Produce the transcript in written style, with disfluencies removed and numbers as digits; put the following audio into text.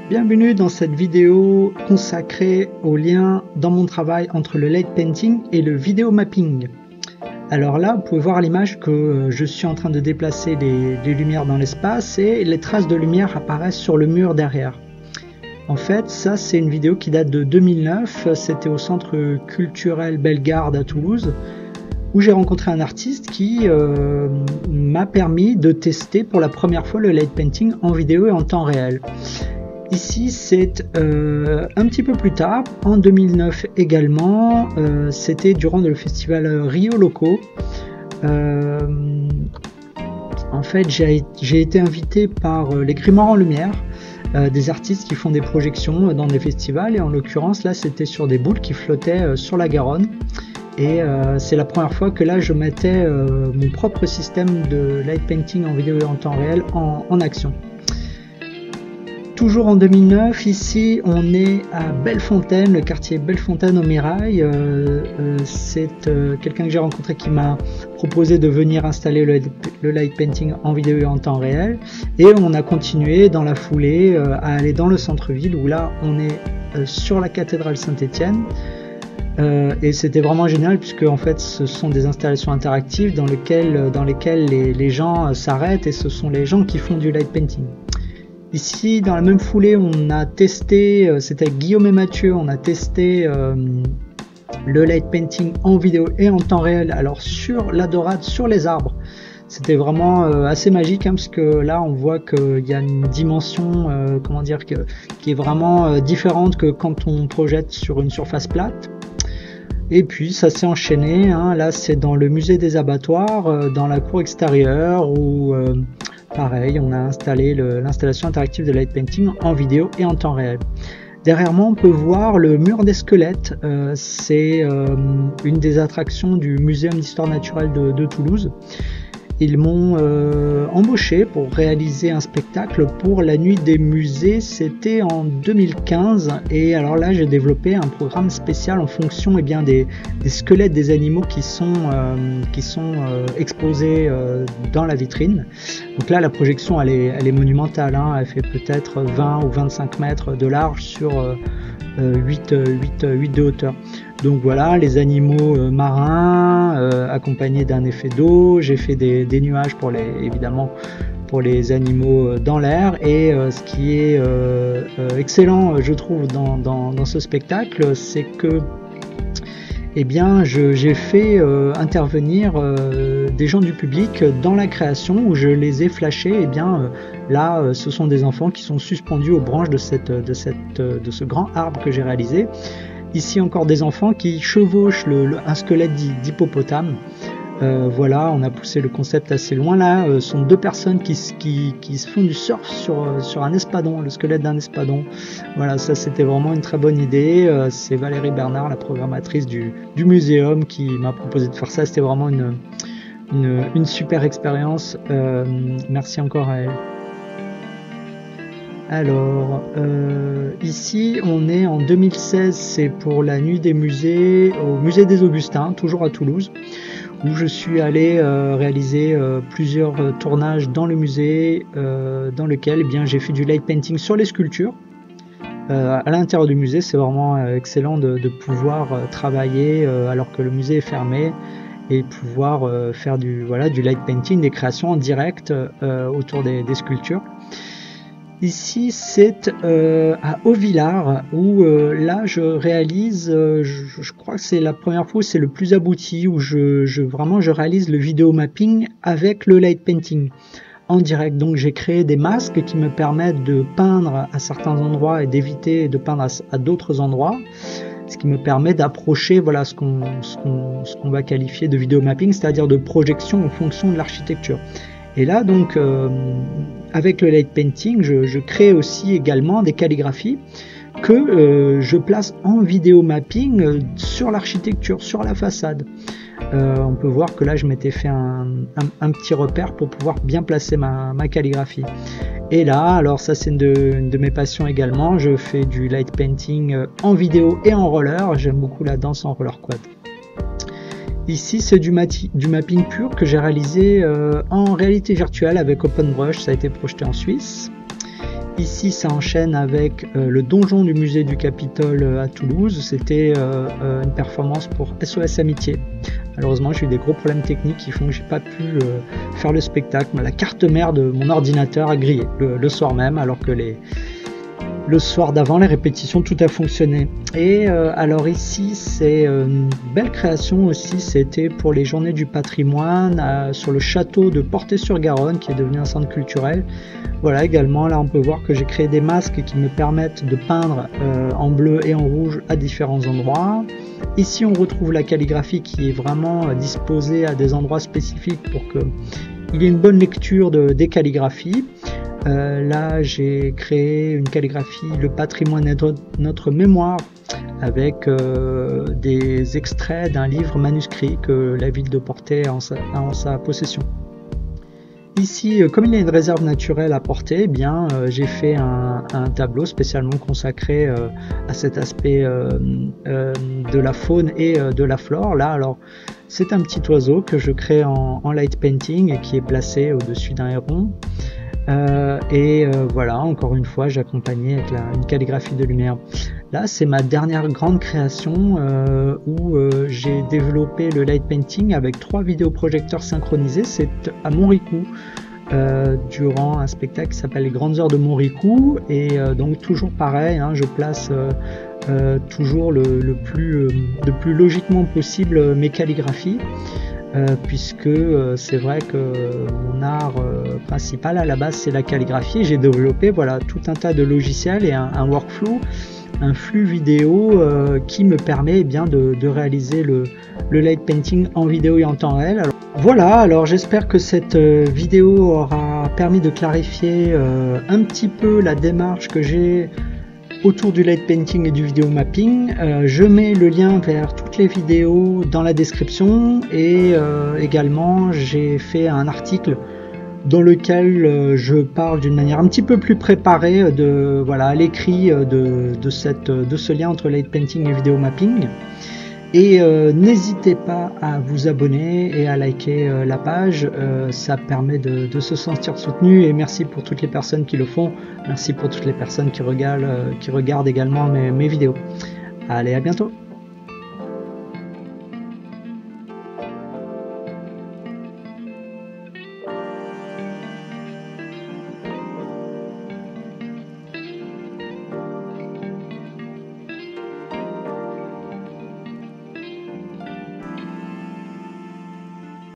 Bienvenue dans cette vidéo consacrée au lien dans mon travail entre le light painting et le vidéo mapping. Alors là, vous pouvez voir à l'image que je suis en train de déplacer les lumières dans l'espace et les traces de lumière apparaissent sur le mur derrière. En fait, ça c'est une vidéo qui date de 2009, c'était au centre culturel Bellegarde à Toulouse, où j'ai rencontré un artiste qui m'a permis de tester pour la première fois le light painting en vidéo et en temps réel. Ici, c'est un petit peu plus tard, en 2009 également, c'était durant le festival Rio Loco. En fait, j'ai été invité par les Grimoires en Lumière, des artistes qui font des projections dans des festivals, et en l'occurrence, là, c'était sur des boules qui flottaient sur la Garonne. Et c'est la première fois que là, je mettais mon propre système de light painting en vidéo et en temps réel en action. Toujours en 2009, ici on est à Bellefontaine, le quartier Bellefontaine au Mirail. C'est quelqu'un que j'ai rencontré qui m'a proposé de venir installer le light painting en vidéo et en temps réel. Et on a continué dans la foulée à aller dans le centre-ville où là on est sur la cathédrale Saint-Étienne. Et c'était vraiment génial puisque en fait ce sont des installations interactives dans lesquelles les gens s'arrêtent et ce sont les gens qui font du light painting. Ici, dans la même foulée, on a testé, c'était avec Guillaume et Mathieu, on a testé le light painting en vidéo et en temps réel, alors sur la dorade, sur les arbres. C'était vraiment assez magique, hein, parce que là, on voit qu'il y a une dimension, qui est vraiment différente que quand on projette sur une surface plate. Et puis, ça s'est enchaîné, hein. Là, c'est dans le musée des abattoirs, dans la cour extérieure, où... pareil, on a installé l'installation interactive de light painting en vidéo et en temps réel. Derrière moi, on peut voir le mur des squelettes. C'est une des attractions du Muséum d'histoire naturelle de Toulouse. Ils m'ont embauché pour réaliser un spectacle pour la nuit des musées. C'était en 2015. Et alors là, j'ai développé un programme spécial en fonction des squelettes des animaux qui sont exposés dans la vitrine. Donc là, la projection, elle est monumentale, hein. Elle fait peut-être 20 ou 25 mètres de large sur 8 de hauteur. Donc voilà, les animaux marins accompagnés d'un effet d'eau. J'ai fait des nuages évidemment pour les animaux dans l'air. Et ce qui est excellent, je trouve, dans ce spectacle, c'est que j'ai fait intervenir des gens du public dans la création où je les ai flashés. Là, ce sont des enfants qui sont suspendus aux branches de ce grand arbre que j'ai réalisé. Ici encore des enfants qui chevauchent un squelette d'hippopotame. Voilà, on a poussé le concept assez loin. Là, sont deux personnes qui se font du surf sur un espadon, le squelette d'un espadon. Voilà, ça c'était vraiment une très bonne idée. C'est Valérie Bernard, la programmatrice du muséum, qui m'a proposé de faire ça. C'était vraiment une super expérience. Merci encore à elle. Alors, ici on est en 2016, c'est pour la nuit des musées au musée des Augustins, toujours à Toulouse, où je suis allé réaliser plusieurs tournages dans le musée, dans lequel j'ai fait du light painting sur les sculptures. À l'intérieur du musée, c'est vraiment excellent de pouvoir travailler alors que le musée est fermé et pouvoir faire du light painting, des créations en direct autour des sculptures. Ici, c'est à Haut-Villard où là, je réalise, je crois que c'est la première fois où c'est le plus abouti, où je réalise le vidéo mapping avec le light painting en direct. Donc, j'ai créé des masques qui me permettent de peindre à certains endroits et d'éviter de peindre à d'autres endroits, ce qui me permet d'approcher ce qu'on va qualifier de vidéo mapping, c'est-à-dire de projection en fonction de l'architecture. Et là, donc, avec le light painting, je crée aussi également des calligraphies que je place en vidéo mapping sur l'architecture, sur la façade. On peut voir que là, je m'étais fait un petit repère pour pouvoir bien placer ma calligraphie. Et là, alors ça c'est une de mes passions également, je fais du light painting en vidéo et en roller. J'aime beaucoup la danse en roller quad. Ici, c'est du mapping pur que j'ai réalisé en réalité virtuelle avec OpenBrush. Ça a été projeté en Suisse. Ici, ça enchaîne avec le donjon du musée du Capitole à Toulouse. C'était une performance pour SOS Amitié. Malheureusement, j'ai eu des gros problèmes techniques qui font que j'ai pas pu faire le spectacle. La carte mère de mon ordinateur a grillé le soir même, alors que le soir d'avant, les répétitions, tout a fonctionné. Et alors ici, c'est une belle création aussi. C'était pour les Journées du patrimoine sur le château de Portet-sur-Garonne, qui est devenu un centre culturel. Voilà, également, là, on peut voir que j'ai créé des masques qui me permettent de peindre en bleu et en rouge à différents endroits. Ici, on retrouve la calligraphie qui est vraiment disposée à des endroits spécifiques pour qu'il y ait une bonne lecture des calligraphies. Là, j'ai créé une calligraphie, le patrimoine est notre mémoire, avec des extraits d'un livre manuscrit que la ville de Portet a en sa possession. Ici, comme il y a une réserve naturelle à Portet, eh bien, j'ai fait un tableau spécialement consacré à cet aspect de la faune et de la flore. Là, alors, c'est un petit oiseau que je crée en light painting et qui est placé au-dessus d'un héron. Voilà, encore une fois, j'accompagnais avec une calligraphie de lumière. Là, c'est ma dernière grande création où j'ai développé le light painting avec 3 vidéoprojecteurs synchronisés. C'est à Montricou, durant un spectacle qui s'appelle Les Grandes Heures de Montricou. Et donc toujours pareil, hein, je place toujours le plus logiquement possible mes calligraphies. Puisque c'est vrai que mon art principal à la base c'est la calligraphie. J'ai développé voilà, tout un tas de logiciels et un workflow, un flux vidéo qui me permet eh bien, de réaliser le light painting en vidéo et en temps réel. Alors j'espère que cette vidéo aura permis de clarifier un petit peu la démarche que j'ai autour du light painting et du vidéo mapping. Je mets le lien vers toutes les vidéos dans la description et également j'ai fait un article dans lequel je parle d'une manière un petit peu plus préparée à l'écrit de ce lien entre light painting et vidéo mapping. Et n'hésitez pas à vous abonner et à liker la page, ça permet de se sentir soutenu, et merci pour toutes les personnes qui le font, merci pour toutes les personnes qui regardent également mes vidéos. Allez, à bientôt.